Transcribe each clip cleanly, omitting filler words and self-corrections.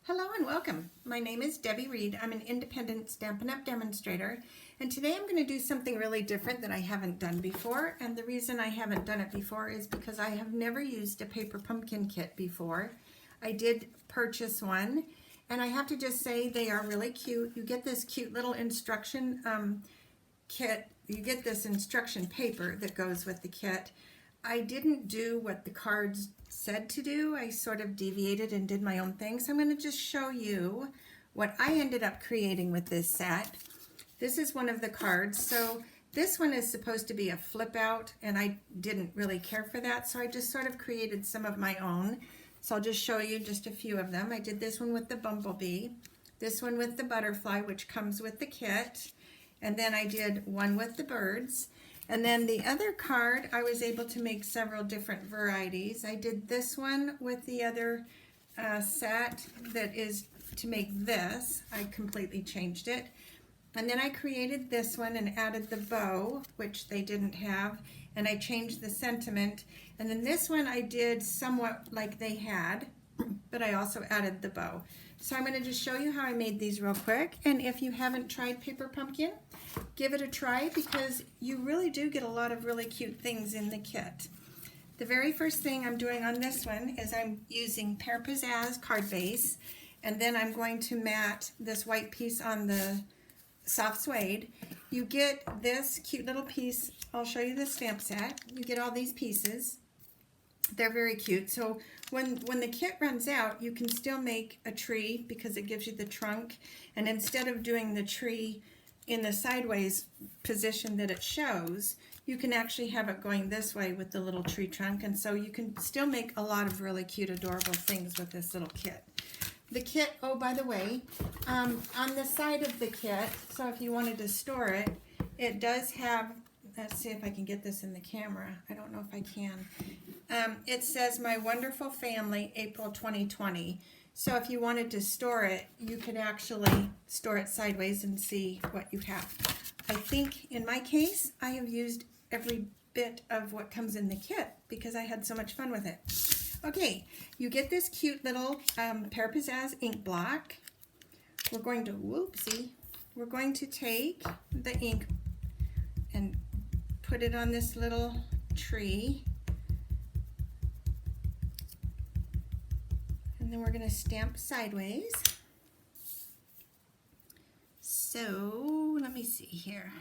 Hello and welcome. My name is Debbie Reed. I'm an independent Stampin' Up! Demonstrator, and today I'm going to do something really different that I haven't done before. And the reason I haven't done it before is because I have never used a paper pumpkin kit before. I did purchase one, and I have to just say they are really cute. You get this cute little instruction kit. You get this instruction paper that goes with the kit. I didn't do what the cards said to do. I sort of deviated and did my own thing. So I'm going to just show you what I ended up creating with this set. This is one of the cards. So this one is supposed to be a flip out, and I didn't really care for that. So I just sort of created some of my own. So I'll just show you just a few of them. I did this one with the bumblebee, this one with the butterfly, which comes with the kit, and then I did one with the birds. And then the other card, I was able to make several different varieties. I did this one with the other set that is to make this. I completely changed it. And then I created this one and added the bow, which they didn't have, and I changed the sentiment. And then this one I did somewhat like they had, but I also added the bow. So I'm going to just show you how I made these real quick. And if you haven't tried paper pumpkin, give it a try because you really do get a lot of really cute things in the kit. The very first thing I'm doing on this one is I'm using Pear Pizzazz card base, and then I'm going to mat this white piece on the soft suede. You get this cute little piece. I'll show you the stamp set. You get all these pieces. They're very cute. So when the kit runs out, you can still make a tree because it gives you the trunk. And instead of doing the tree in the sideways position that it shows, you can actually have it going this way with the little tree trunk. And so you can still make a lot of really cute, adorable things with this little kit. The kit, oh, by the way, on the side of the kit, so if you wanted to store it, it does have, let's see if I can get this in the camera. I don't know if I can. It says, "My Wonderful Family, April 2020. So if you wanted to store it, you could actually store it sideways and see what you have. I think in my case, I have used every bit of what comes in the kit because I had so much fun with it. Okay, you get this cute little Pear Pizzazz ink block. We're going to, we're going to take the ink and put it on this little tree. And then we're going to stamp sideways. So let me see here.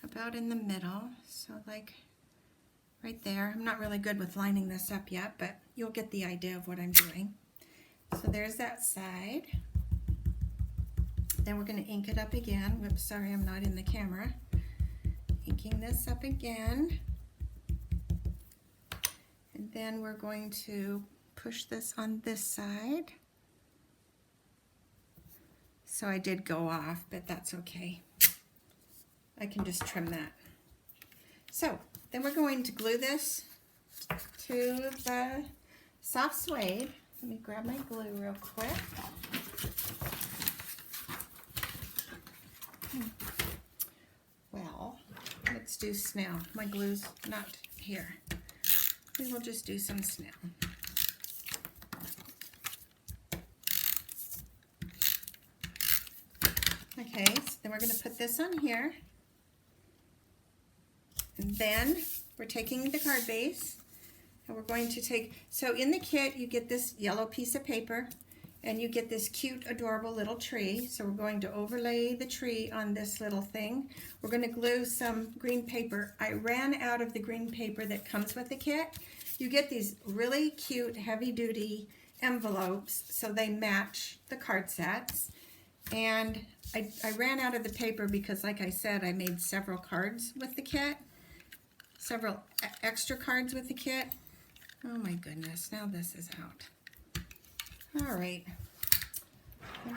About in the middle. So like right there. I'm not really good with lining this up yet, but you'll get the idea of what I'm doing. So there's that side. Then we're going to ink it up again. Whoops, sorry, I'm not in the camera. Inking this up again. And then we're going to push this on this side. So I did go off, but that's okay. I can just trim that. So then we're going to glue this to the soft suede. Let me grab my glue real quick. Well, let's do snail. My glue's not here. We will just do some snail. Okay, so then we're going to put this on here. And then we're taking the card base and we're going to take, so in the kit you get this yellow piece of paper and you get this cute, adorable little tree. So we're going to overlay the tree on this little thing. We're going to glue some green paper. I ran out of the green paper that comes with the kit. You get these really cute, heavy-duty envelopes so they match the card sets. And I ran out of the paper because, like I said, I made several cards with the kit. Several extra cards with the kit. Oh my goodness, now this is out. All right.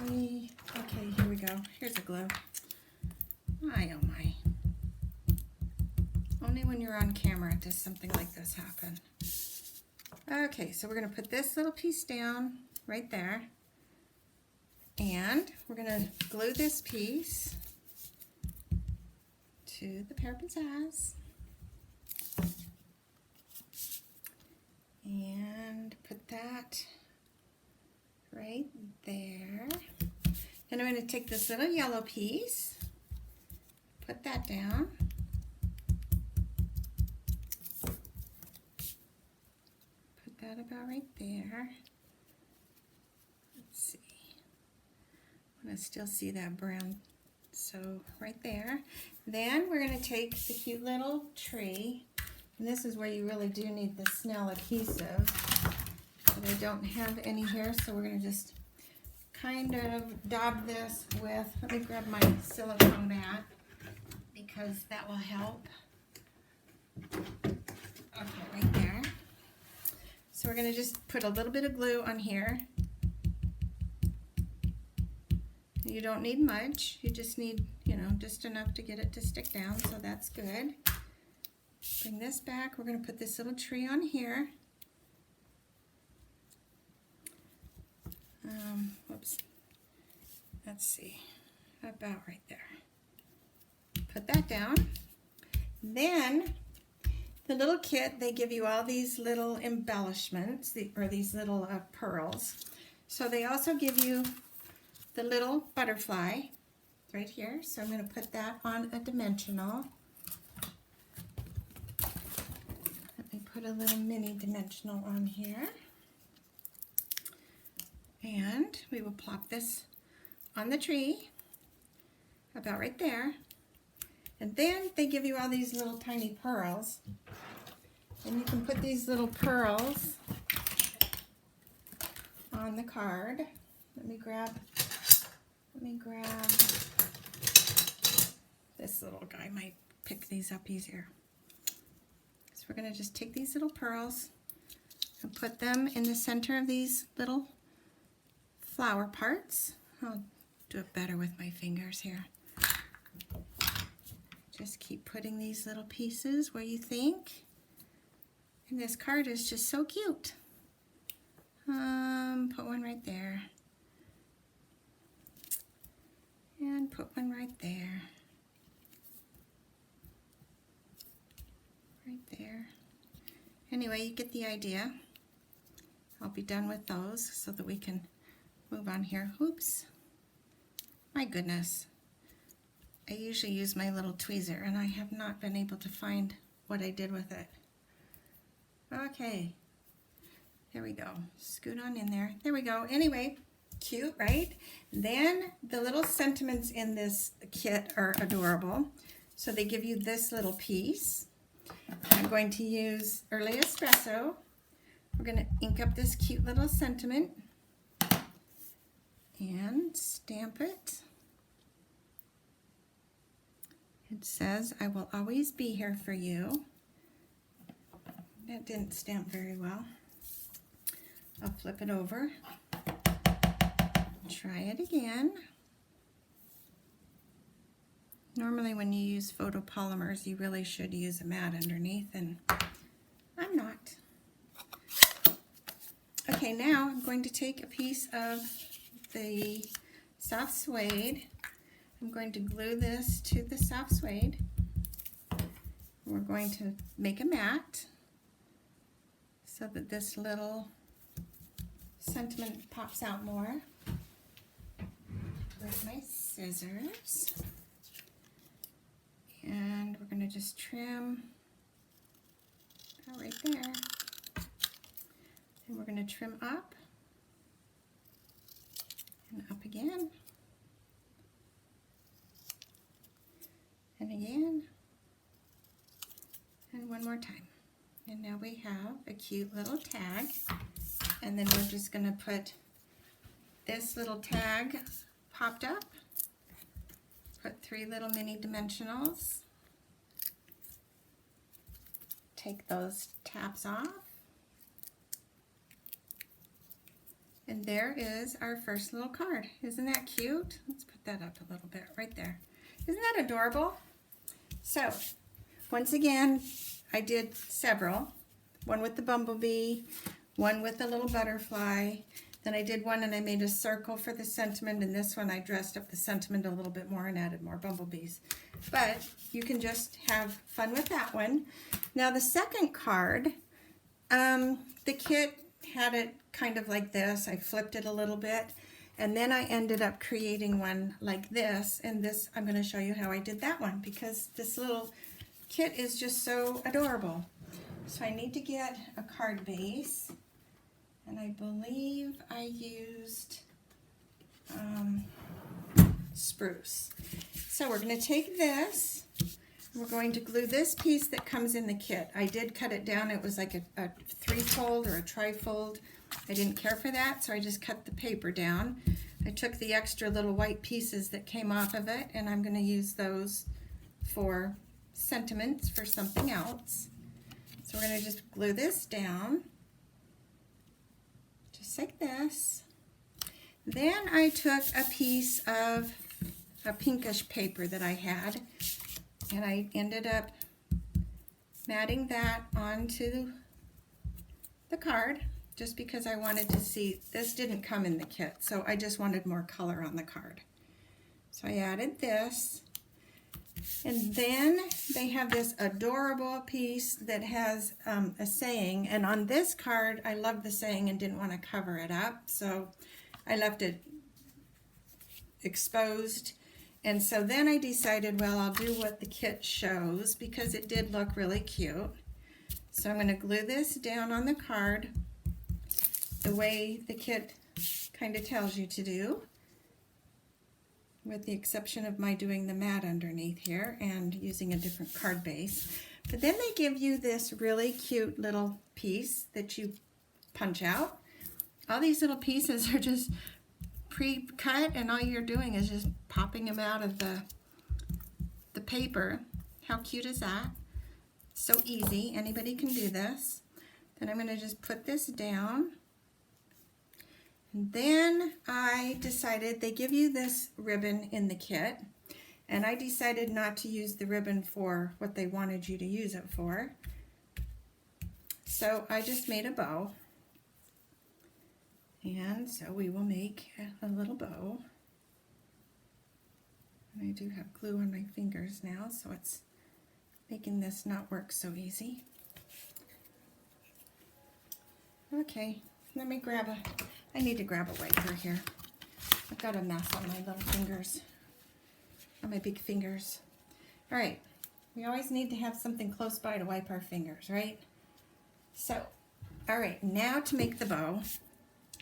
Okay, here we go. Here's a glue. My, oh my. Only when you're on camera does something like this happen. Okay, so we're going to put this little piece down right there. And we're going to glue this piece to the Pear Pizzazz. And put that right there. Then I'm going to take this little yellow piece, put that down. Put that about right there. Let's see. I want to still see that brown. So right there. Then we're going to take the cute little tree, and this is where you really do need the snail adhesive, but I don't have any here, so we're going to just kind of dab this with, let me grab my silicone mat because that will help. Okay, right there. So we're going to just put a little bit of glue on here. You don't need much, you just need, you know, just enough to get it to stick down, so that's good. Bring this back, we're going to put this little tree on here. Whoops, let's see, about right there. Put that down. Then the little kit, they give you all these little embellishments, or these little pearls. So they also give you the little butterfly right here. So I'm going to put that on a dimensional. Let me put a little mini dimensional on here. And we will plop this on the tree, about right there. And then they give you all these little tiny pearls. And you can put these little pearls on the card. Let me grab this little guy, might pick these up easier. So we're going to just take these little pearls and put them in the center of these little flower parts. I'll do it better with my fingers here. Just keep putting these little pieces where you think. And this card is just so cute. Put one right there. And put one right there. Right there. Anyway, you get the idea. I'll be done with those so that we can move on here. Oops. My goodness. I usually use my little tweezer and I have not been able to find what I did with it. Okay. There we go. Scoot on in there. There we go. Anyway, cute, right? Then the little sentiments in this kit are adorable. So they give you this little piece. I'm going to use Early Espresso. We're going to ink up this cute little sentiment and stamp it. It says, I will always be here for you. That didn't stamp very well. I'll flip it over. Try it again. Normally when you use photopolymers, you really should use a mat underneath, and I'm not. Okay, now I'm going to take a piece of the soft suede. I'm going to glue this to the soft suede. We're going to make a mat so that this little sentiment pops out more. With my scissors. And we're going to just trim right there. And we're going to trim up and up again. And again. And one more time. And now we have a cute little tag. And then we're just going to put this little tag popped up. Put 3 little mini dimensionals. Take those tabs off. And there is our first little card. Isn't that cute? Let's put that up a little bit right there. Isn't that adorable? So, once again, I did several. One with the bumblebee, one with the little butterfly. Then I did one and I made a circle for the sentiment, and this one I dressed up the sentiment a little bit more and added more bumblebees. But you can just have fun with that one. Now the second card, the kit had it kind of like this. I flipped it a little bit, and then I ended up creating one like this, and this, I'm going to show you how I did that one because this little kit is just so adorable. So I need to get a card base, and I believe I used Spruce. So we're going to take this, we're going to glue this piece that comes in the kit. I did cut it down. It was like a three-fold or a tri-fold. I didn't care for that, so I just cut the paper down. I took the extra little white pieces that came off of it, and I'm going to use those for sentiments for something else. So we're going to just glue this down, just like this. Then I took a piece of a pinkish paper that I had, and I ended up matting that onto the card just because I wanted to see, this didn't come in the kit, so I just wanted more color on the card. So I added this, and then they have this adorable piece that has a saying, and on this card I love the saying and didn't want to cover it up, so I left it exposed. And so then I decided, well, I'll do what the kit shows because it did look really cute. So I'm going to glue this down on the card the way the kit kind of tells you to do, with the exception of my doing the mat underneath here and using a different card base. But then they give you this really cute little piece that you punch out. All these little pieces are just pre-cut, and all you're doing is just popping them out of the paper. How cute is that? So easy, anybody can do this. Then I'm going to just put this down. And then I decided, they give you this ribbon in the kit, and I decided not to use the ribbon for what they wanted you to use it for. So I just made a bow. And so we will make a little bow. And I do have glue on my fingers now, so it's making this not work so easy. Okay, let me grab I need to grab a wiper here. I've got a mess on my little fingers, on my big fingers. All right, we always need to have something close by to wipe our fingers, right? So, all right, now to make the bow.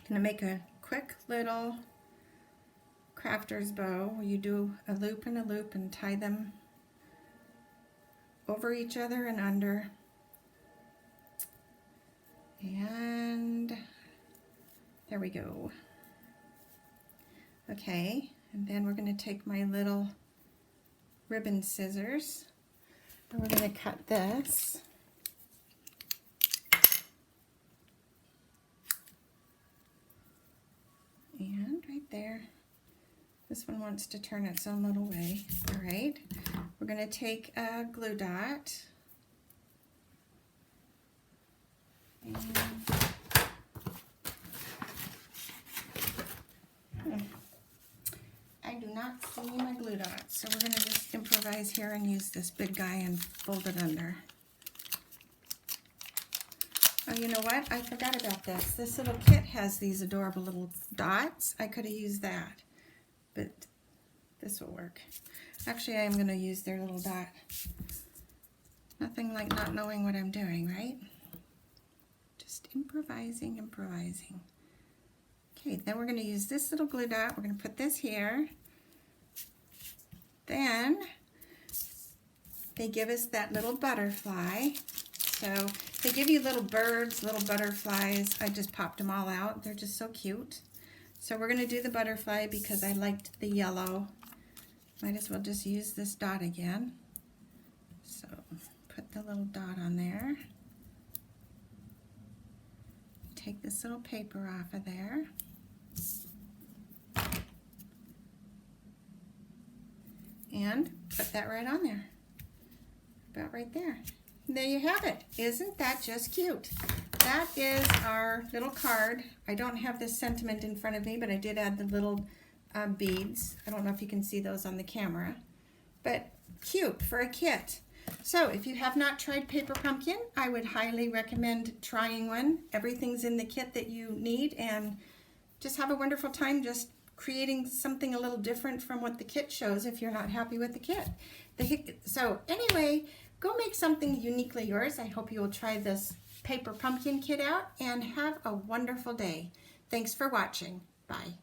I'm going to make a quick little crafter's bow where you do a loop and a loop and tie them over each other and under. And there we go. Okay, and then we're going to take my little ribbon scissors and we're going to cut this. And right there, this one wants to turn its own little way. All right, we're going to take a glue dot. And I do not see my glue dots, so we're going to just improvise here and use this big guy and fold it under. Oh, you know what? I forgot about this. This little kit has these adorable little dots. I could have used that, but this will work. Actually, I am going to use their little dot. Nothing like not knowing what I'm doing, right? Just improvising, improvising. Okay, then we're going to use this little glue dot. We're going to put this here. Then they give us that little butterfly. So they give you little birds, little butterflies. I just popped them all out. They're just so cute. So we're going to do the butterfly because I liked the yellow. Might as well just use this dot again. So put the little dot on there. Take this little paper off of there. And put that right on there. About right there. There you have it. Isn't that just cute? That is our little card. I don't have this sentiment in front of me, but I did add the little beads. I don't know if you can see those on the camera, but cute for a kit. So if you have not tried paper pumpkin, I would highly recommend trying one. Everything's in the kit that you need, and just have a wonderful time just creating something a little different from what the kit shows if you're not happy with the kit. So anyway, go make something uniquely yours. I hope you will try this paper pumpkin kit out and have a wonderful day. Thanks for watching. Bye.